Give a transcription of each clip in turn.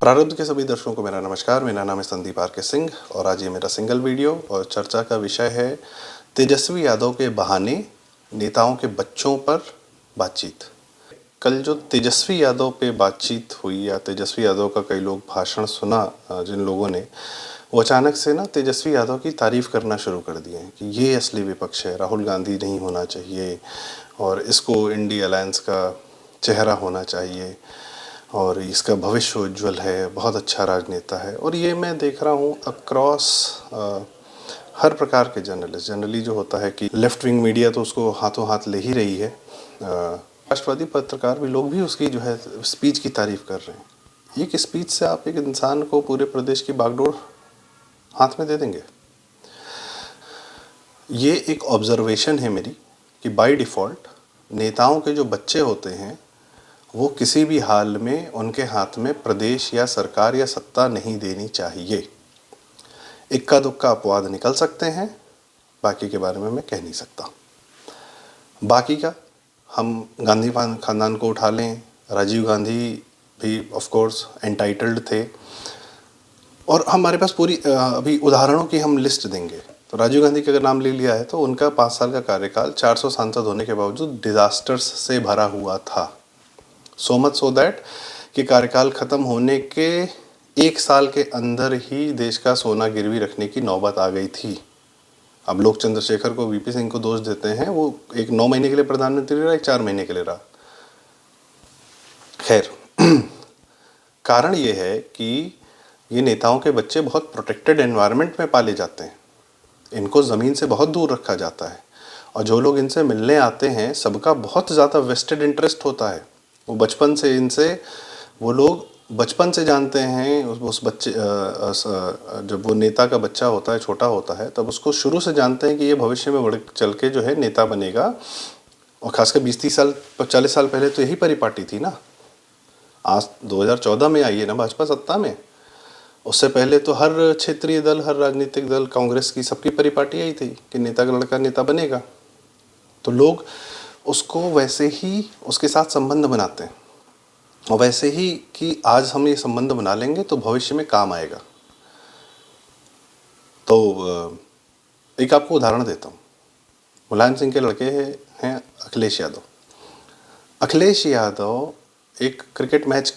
प्रारब्ध के सभी दर्शकों को मेरा नमस्कार। मेरा नाम है संदीप आर के सिंह और आज ये मेरा सिंगल वीडियो और चर्चा का विषय है तेजस्वी यादव के बहाने नेताओं के बच्चों पर बातचीत। कल जो तेजस्वी यादव पे बातचीत हुई या तेजस्वी यादव का कई लोग भाषण सुना, जिन लोगों ने, वो अचानक से ना तेजस्वी यादव की तारीफ करना शुरू कर दिए हैं कि ये असली विपक्ष है, राहुल गांधी नहीं होना चाहिए और इसको इंडी अलायंस का चेहरा होना चाहिए और इसका भविष्य उज्ज्वल है, बहुत अच्छा राजनेता है। और ये मैं देख रहा हूँ अक्रॉस हर प्रकार के जर्नलिस्ट। जनरली जो होता है कि लेफ्ट विंग मीडिया तो उसको हाथों हाथ ले ही रही है, राष्ट्रवादी पत्रकार भी लोग भी उसकी जो है स्पीच की तारीफ कर रहे हैं। एक स्पीच से आप एक इंसान को पूरे प्रदेश की बागडोर हाथ में दे देंगे। ये एक ऑब्जर्वेशन है मेरी कि बाय डिफ़ॉल्ट नेताओं के जो बच्चे होते हैं वो किसी भी हाल में उनके हाथ में प्रदेश या सरकार या सत्ता नहीं देनी चाहिए। इक्का दुक्का अपवाद निकल सकते हैं, बाकी के बारे में मैं कह नहीं सकता। बाकी का हम गांधी खानदान को उठा लें, राजीव गांधी भी ऑफ कोर्स एंटाइटल्ड थे और हमारे पास पूरी अभी उदाहरणों की हम लिस्ट देंगे तो राजीव गांधी का अगर नाम ले लिया है तो उनका 5 साल का कार्यकाल 400 सांसद होने के बावजूद डिजास्टर्स से भरा हुआ था। सो मच सो दैट कि कार्यकाल खत्म होने के 1 साल के अंदर ही देश का सोना गिरवी रखने की नौबत आ गई थी। अब लोग चंद्रशेखर को, वीपी सिंह को दोष देते हैं, वो एक 9 महीने के लिए प्रधानमंत्री रहा, एक 4 महीने के लिए रहा। खैर कारण ये है कि ये नेताओं के बच्चे बहुत प्रोटेक्टेड एनवायरनमेंट में पाले जाते हैं, इनको ज़मीन से बहुत दूर रखा जाता है और जो लोग इनसे मिलने आते हैं सबका बहुत ज़्यादा वेस्टेड इंटरेस्ट होता है। वो बचपन से इनसे, वो लोग बचपन से जानते हैं उस बच्चे, जब वो नेता का बच्चा होता है, छोटा होता है, तब उसको शुरू से जानते हैं कि ये भविष्य में बढ़ चल के जो है नेता बनेगा। और खासकर 20-30 साल 40 साल पहले तो यही परिपाटी थी ना। आज 2014 में आई है ना भाजपा सत्ता में, उससे पहले तो हर क्षेत्रीय दल, हर राजनीतिक दल, कांग्रेस की, सबकी परिपाटी आई थी कि नेता का लड़का नेता बनेगा। तो लोग उसको वैसे ही उसके साथ संबंध बनाते हैं और वैसे ही कि आज हम ये संबंध बना लेंगे तो भविष्य में काम आएगा। तो एक आपको उदाहरण देता हूँ। मुलायम सिंह के लड़के हैं अखिलेश यादव। अखिलेश यादव एक क्रिकेट मैच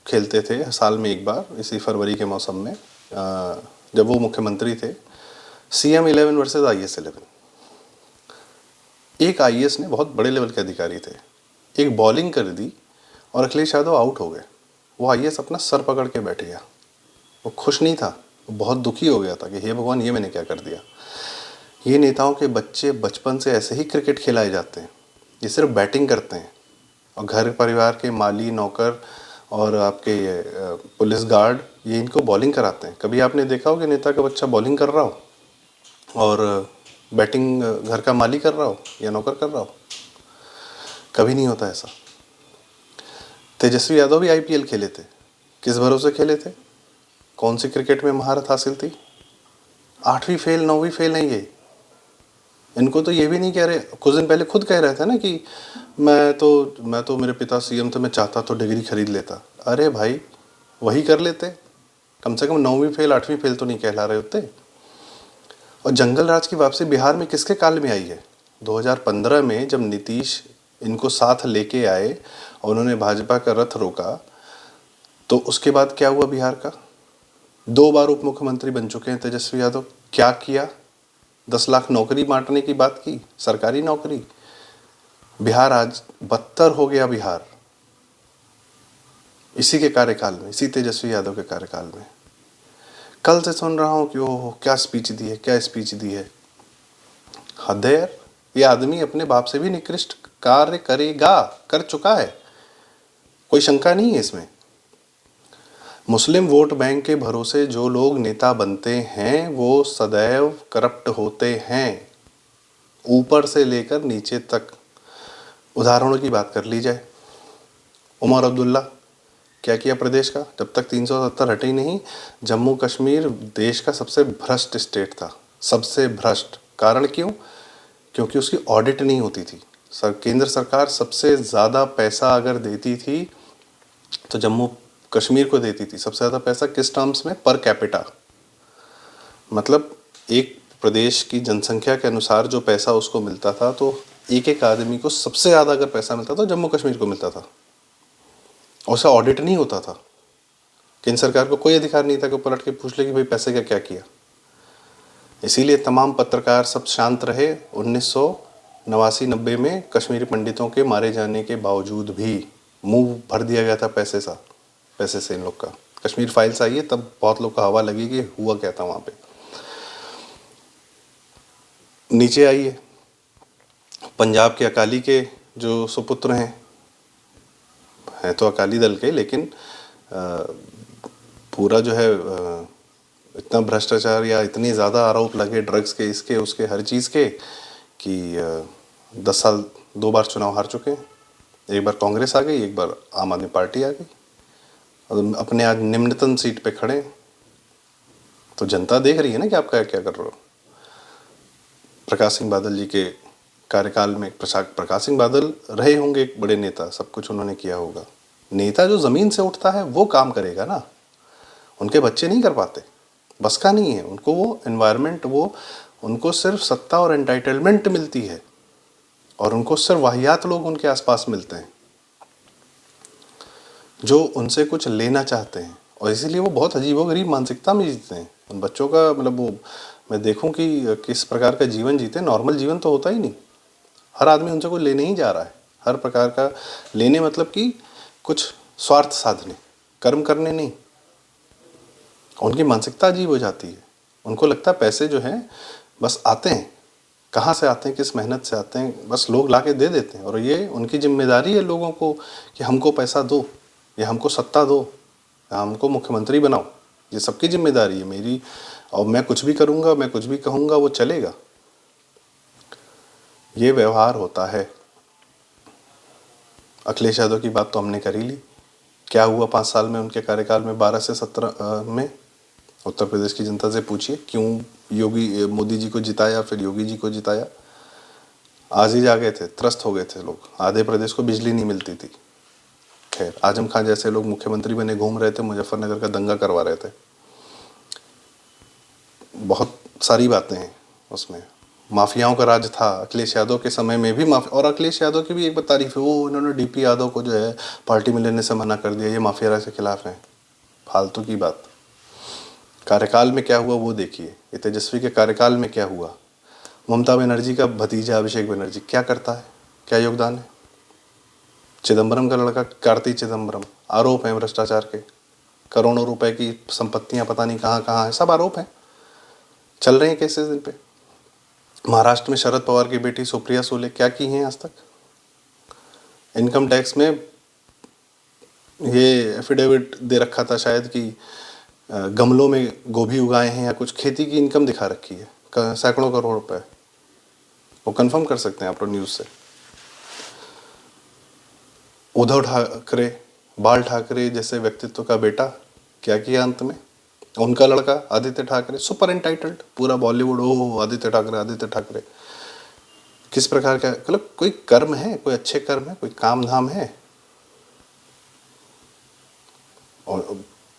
खेलते थे साल में एक बार, इसी फरवरी के मौसम में, जब वो मुख्यमंत्री थे। CM11 versus IS11। एक IS ने, बहुत बड़े लेवल के अधिकारी थे, एक बॉलिंग कर दी और अखिलेश यादव आउट हो गए। वो IS अपना सर पकड़ के बैठ गया। वो खुश नहीं था, वो बहुत दुखी हो गया था कि हे भगवान, ये मैंने क्या कर दिया। ये नेताओं के बच्चे बचपन से ऐसे ही क्रिकेट खिलाए जाते हैं, ये सिर्फ बैटिंग करते हैं और घर परिवार के माली, नौकर और आपके पुलिस गार्ड ये इनको बॉलिंग कराते हैं। कभी आपने देखा हो कि नेता का बच्चा बॉलिंग कर रहा हो और बैटिंग घर का माली कर रहा हो या नौकर कर रहा हो? कभी नहीं होता ऐसा। तेजस्वी यादव भी IPL खेले थे। किस भरोसे खेले थे? कौन सी क्रिकेट में महारत हासिल थी? 8वीं फेल, 9वीं फेल नहीं ये। इनको तो ये भी नहीं कह रहे, कुछ दिन पहले खुद कह रहे थे ना कि मैं तो मेरे पिता CM थे, मैं चाहता तो डिग्री खरीद लेता। अरे भाई, वही कर लेते, कम से कम 9वीं फेल 8वीं फेल तो नहीं कहला रहे होते। और जंगल राज की वापसी बिहार में किसके काल में आई है? 2015 में जब नीतीश इनको साथ लेके आए और उन्होंने भाजपा का रथ रोका, तो उसके बाद क्या हुआ बिहार का? 2 बार उप मुख्यमंत्री बन चुके हैं तेजस्वी यादव। क्या किया? 10 लाख नौकरी बांटने की बात की, सरकारी नौकरी। बिहार आज बदतर हो गया। बिहार इसी के कार्यकाल में, इसी तेजस्वी यादव के कार्यकाल में। कल से सुन रहा हूँ कि ओह क्या स्पीच दी है, क्या स्पीच दी है। हद है यार। ये आदमी अपने बाप से भी निकृष्ट कार्य करेगा, कर चुका है, कोई शंका नहीं है इसमें। मुस्लिम वोट बैंक के भरोसे जो लोग नेता बनते हैं वो सदैव करप्ट होते हैं, ऊपर से लेकर नीचे तक। उदाहरणों की बात कर ली जाए, उमर अब्दुल्ला क्या किया प्रदेश का? जब तक 370 हटे ही नहीं, जम्मू कश्मीर देश का सबसे भ्रष्ट स्टेट था, सबसे भ्रष्ट। कारण क्यों? क्योंकि उसकी ऑडिट नहीं होती थी। केंद्र सरकार सबसे ज़्यादा पैसा अगर देती थी तो जम्मू कश्मीर को देती थी। सबसे ज़्यादा पैसा किस टर्म्स में? पर कैपिटा, मतलब एक प्रदेश की जनसंख्या के अनुसार जो पैसा उसको मिलता था, तो एक एक आदमी को सबसे ज़्यादा अगर पैसा मिलता था जम्मू कश्मीर को मिलता था, और उसका ऑडिट नहीं होता था। केंद्र सरकार को कोई अधिकार नहीं था कि पलट के पूछ ले कि भाई पैसे का क्या किया। इसीलिए तमाम पत्रकार सब शांत रहे 1989-90 में। कश्मीरी पंडितों के मारे जाने के बावजूद भी मुंह भर दिया गया था पैसे से इन लोग का। कश्मीर फाइल्स आई है तब बहुत लोग का हवा लगी कि हुआ क्या था वहाँ पे। नीचे आइए, पंजाब के अकाली के जो सुपुत्र हैं तो अकाली दल के, लेकिन पूरा जो है इतना भ्रष्टाचार या इतनी ज़्यादा आरोप लगे ड्रग्स के, इसके उसके हर चीज़ के, कि 10 साल 2 बार चुनाव हार चुके हैं। एक बार कांग्रेस आ गई, एक बार आम आदमी पार्टी आ गई, और अपने आज निम्नतम सीट पे खड़े हैं। तो जनता देख रही है ना कि आप क्या क्या कर रहे हो। प्रकाश सिंह बादल जी के कार्यकाल में, प्रकाश सिंह बादल रहे होंगे एक बड़े नेता, सब कुछ उन्होंने किया होगा। नेता जो ज़मीन से उठता है वो काम करेगा ना, उनके बच्चे नहीं कर पाते, बस का नहीं है उनको वो एनवायरनमेंट, वो उनको सिर्फ सत्ता और एंटाइटलमेंट मिलती है, और उनको सिर्फ वाहियात लोग उनके आसपास मिलते हैं जो उनसे कुछ लेना चाहते हैं, और इसीलिए वो बहुत अजीबोगरीब मानसिकता में जीते हैं। उन बच्चों का मतलब वो मैं देखूं कि किस प्रकार का जीवन जीते, नॉर्मल जीवन तो होता ही नहीं। हर आदमी उनसे कुछ लेने ही जा रहा है, हर प्रकार का लेने, मतलब कि कुछ स्वार्थ साधने, कर्म करने नहीं। उनकी मानसिकता अजीब हो जाती है। उनको लगता है पैसे जो हैं बस आते हैं, कहाँ से आते हैं, किस मेहनत से आते हैं, बस लोग ला के दे देते हैं, और ये उनकी जिम्मेदारी है लोगों को कि हमको पैसा दो, या हमको सत्ता दो, या हमको मुख्यमंत्री बनाओ। ये सबकी जिम्मेदारी है मेरी, और मैं कुछ भी करूँगा, मैं कुछ भी कहूँगा वो चलेगा। ये व्यवहार होता है। अखिलेश यादव की बात तो हमने कर ही ली। क्या हुआ 5 साल में उनके कार्यकाल में? 12 से 17 में उत्तर प्रदेश की जनता से पूछिए क्यों मोदी जी को जिताया, फिर योगी जी को जिताया। आज ही जा गए थे, त्रस्त हो गए थे लोग, आधे प्रदेश को बिजली नहीं मिलती थी। खैर, आजम खान जैसे लोग मुख्यमंत्री बने, घूम रहे थे, मुजफ्फरनगर का दंगा करवा रहे थे। बहुत सारी बातें हैं उसमें। माफियाओं का राज था अखिलेश यादव के समय में भी। और अखिलेश यादव की भी एक बार तारीफ है, वो इन्होंने डीपी यादव को जो है पार्टी में लेने से मना कर दिया, ये माफिया राज के खिलाफ है। फालतू की बात। कार्यकाल में क्या हुआ वो देखिए। ये तेजस्वी के कार्यकाल में क्या हुआ। ममता बनर्जी का भतीजा अभिषेक बनर्जी क्या करता है, क्या योगदान है। चिदम्बरम का लड़का कार्ति चिदम्बरम, आरोप है भ्रष्टाचार के, करोड़ों रुपए की संपत्तियां पता नहीं कहाँ कहाँ है, सब आरोप हैं, चल रहे हैं केसेस इन पे। महाराष्ट्र में शरद पवार की बेटी सुप्रिया सुले क्या की हैं आज तक। इनकम टैक्स में ये एफिडेविट दे रखा था शायद कि गमलों में गोभी उगाए हैं, या कुछ खेती की इनकम दिखा रखी है सैकड़ों करोड़ रुपए। वो कंफर्म कर सकते हैं आप लोग न्यूज़ से। उद्धव ठाकरे, बाल ठाकरे जैसे व्यक्तित्व का बेटा क्या किया अंत में। उनका लड़का आदित्य ठाकरे, सुपर एंटाइटल्ड, पूरा बॉलीवुड ओ आदित्य ठाकरे आदित्य ठाकरे। किस प्रकार का, मतलब कोई कर्म है, कोई अच्छे कर्म है, कोई काम धाम है।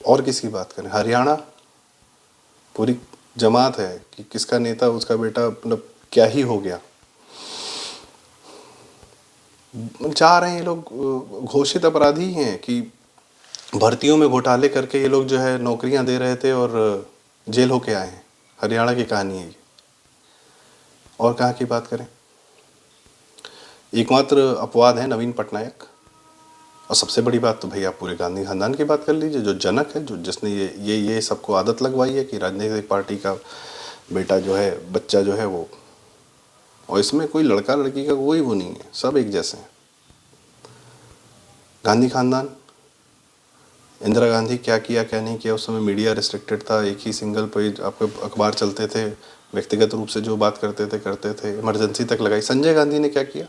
और किसकी बात करें, हरियाणा पूरी जमात है कि किसका नेता उसका बेटा, मतलब क्या ही हो गया। चाह रहे हैं ये लोग, घोषित अपराधी हैं कि भर्तियों में घोटाले करके ये लोग जो है नौकरियां दे रहे थे और जेल होके आए हैं। हरियाणा की कहानी है ये। और कहाँ की बात करें, एकमात्र अपवाद है नवीन पटनायक। और सबसे बड़ी बात तो भैया आप पूरे गांधी खानदान की बात कर लीजिए, जो जनक है, जो जिसने ये सबको आदत लगवाई है कि राजनीतिक पार्टी का बेटा जो है, बच्चा जो है वो, और इसमें कोई लड़का लड़की का कोई वो नहीं है, सब एक जैसे हैं। गांधी खानदान, इंदिरा गांधी क्या किया क्या नहीं किया, उस समय मीडिया रिस्ट्रिक्टेड था, एक ही सिंगल पेज आपके अखबार चलते थे, व्यक्तिगत रूप से जो बात करते थे, इमरजेंसी तक लगाई। संजय गांधी ने क्या किया,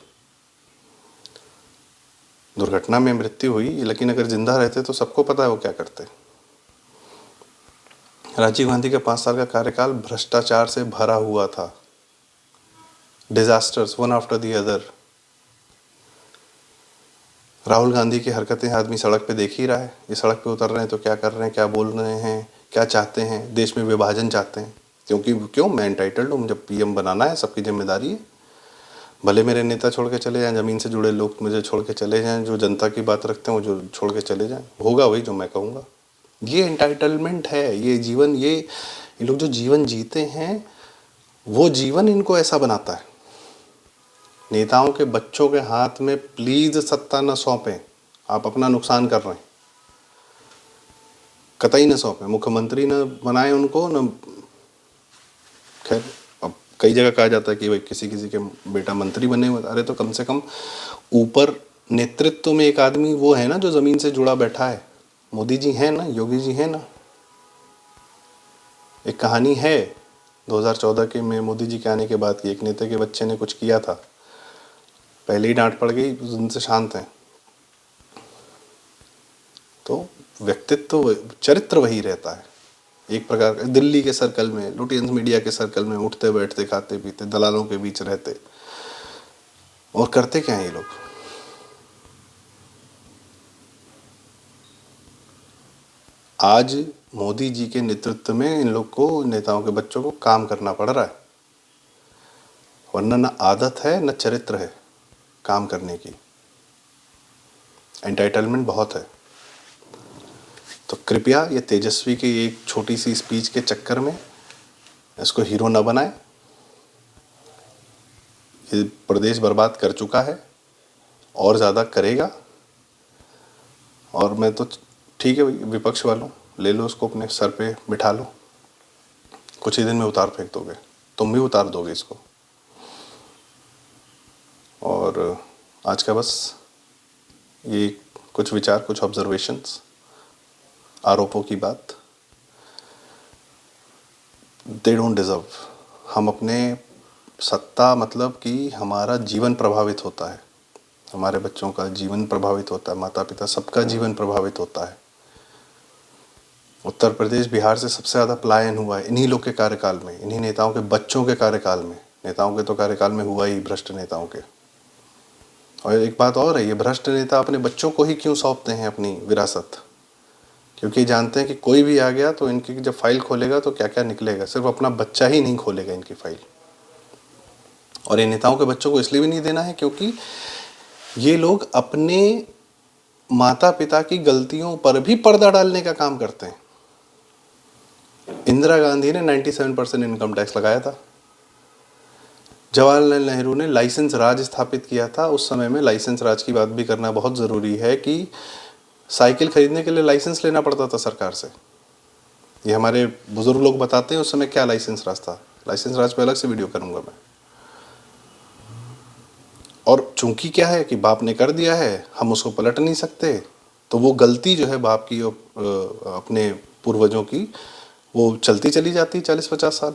दुर्घटना में मृत्यु हुई, लेकिन अगर जिंदा रहते तो सबको पता है वो क्या करते। राजीव गांधी का 5 साल का कार्यकाल भ्रष्टाचार से भरा हुआ था, disasters one after the other. Rahul Gandhi की हरकतें आदमी सड़क पे देख ही रहा है। ये सड़क पे उतर रहे हैं तो क्या कर रहे हैं, क्या बोल रहे हैं, क्या चाहते हैं, देश में विभाजन चाहते हैं। क्योंकि क्यों, मैं एंटाइटल्ड हूँ, मुझे पीएम बनाना है, सबकी जिम्मेदारी है। भले मेरे नेता छोड़ के चले जाएं, ज़मीन से जुड़े लोग मुझे छोड़ के चले जाएं, जो जनता की बात रखते हैं वो जो छोड़ के चले जाएं, होगा वही जो मैं कहूँगा। ये एंटाइटलमेंट है, ये जीवन, ये लोग जो जीवन जीते हैं वो जीवन इनको ऐसा बनाता है। नेताओं के बच्चों के हाथ में प्लीज सत्ता न सौंपें, आप अपना नुकसान कर रहे हैं। कतई न सौंपें, मुख्यमंत्री न बनाए उनको, न खैर अब कई जगह कहा जाता है कि भाई किसी किसी के बेटा मंत्री बने हुए, अरे तो कम से कम ऊपर नेतृत्व में एक आदमी वो है ना जो जमीन से जुड़ा बैठा है। मोदी जी हैं ना, योगी जी हैं ना। एक कहानी है 2014 के में मोदी जी के आने के बाद कि एक नेता के बच्चे ने कुछ किया था, पहले ही डांट पड़ गई, उस दिन से शांत हैं। तो व्यक्तित्व, चरित्र वही रहता है। एक प्रकार का दिल्ली के सर्कल में, लुटियंस मीडिया के सर्कल में उठते बैठते, खाते पीते, दलालों के बीच रहते, और करते क्या हैं ये लोग। आज मोदी जी के नेतृत्व में इन लोग को, नेताओं के बच्चों को काम करना पड़ रहा है, वरना न आदत है न चरित्र है काम करने की। एंटाइटलमेंट बहुत है। तो कृपया ये तेजस्वी की एक छोटी सी स्पीच के चक्कर में इसको हीरो न बनाए। ये प्रदेश बर्बाद कर चुका है और ज़्यादा करेगा। और मैं तो ठीक है भाई, विपक्ष वालों ले लो उसको अपने सर पे बिठा लो, कुछ ही दिन में उतार फेंक दोगे, तुम भी उतार दोगे इसको। और आज का बस ये कुछ विचार, कुछ ऑब्जर्वेशंस, आरोपों की बात। They don't deserve. हम अपने सत्ता, मतलब कि हमारा जीवन प्रभावित होता है, हमारे बच्चों का जीवन प्रभावित होता है, माता पिता सबका जीवन प्रभावित होता है। उत्तर प्रदेश बिहार से सबसे ज़्यादा पलायन हुआ है इन्हीं लोग के कार्यकाल में, इन्हीं नेताओं के बच्चों के कार्यकाल में। नेताओं के तो कार्यकाल में हुआ ही, भ्रष्ट नेताओं के। और एक बात और है, ये भ्रष्ट नेता अपने बच्चों को ही क्यों सौंपते हैं अपनी विरासत? क्योंकि जानते हैं कि कोई भी आ गया तो इनकी जब फाइल खोलेगा तो क्या क्या निकलेगा, सिर्फ अपना बच्चा ही नहीं खोलेगा इनकी फाइल। और ये नेताओं के बच्चों को इसलिए भी नहीं देना है क्योंकि ये लोग अपने माता पिता की गलतियों पर भी पर्दा डालने का काम करते हैं। इंदिरा गांधी ने 97% इनकम टैक्स लगाया था। जवाहरलाल नेहरू ने लाइसेंस राज स्थापित किया था। उस समय में लाइसेंस राज की बात भी करना बहुत ज़रूरी है कि साइकिल खरीदने के लिए लाइसेंस लेना पड़ता था सरकार से। ये हमारे बुजुर्ग लोग बताते हैं उस समय क्या लाइसेंस राज था। लाइसेंस राज पे अलग से वीडियो करूंगा मैं। और चूंकि क्या है कि बाप ने कर दिया है, हम उसको पलट नहीं सकते, तो वो गलती जो है बाप की अपने पूर्वजों की, वो चलती चली जाती 40-50 साल,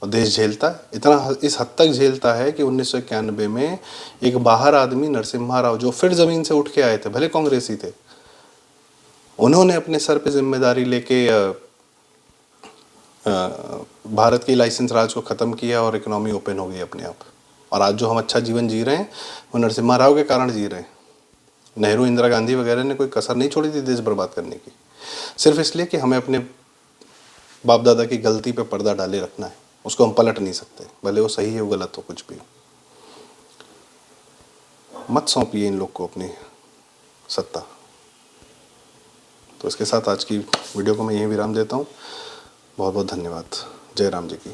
और देश झेलता है। इतना इस हद तक झेलता है कि 1991 में एक बाहर आदमी नरसिम्हा राव, जो फिर ज़मीन से उठ के आए थे, भले कांग्रेसी थे, उन्होंने अपने सर पे जिम्मेदारी लेके भारत की लाइसेंस राज को ख़त्म किया और इकोनॉमी ओपन हो गई अपने आप। और आज जो हम अच्छा जीवन जी रहे हैं वो नरसिम्हा राव के कारण जी रहे हैं। नेहरू, इंदिरा गांधी वगैरह ने कोई कसर नहीं छोड़ी थी देश बर्बाद करने की, सिर्फ इसलिए कि हमें अपने बाप दादा की गलती पे पर्दा डाले रखना है। उसको हम पलट नहीं सकते, भले वो सही है वो गलत हो, कुछ भी हो। मत सौंपिए इन लोग को अपनी सत्ता। तो इसके साथ आज की वीडियो को मैं यहीं विराम देता हूँ। बहुत बहुत धन्यवाद। जय राम जी की।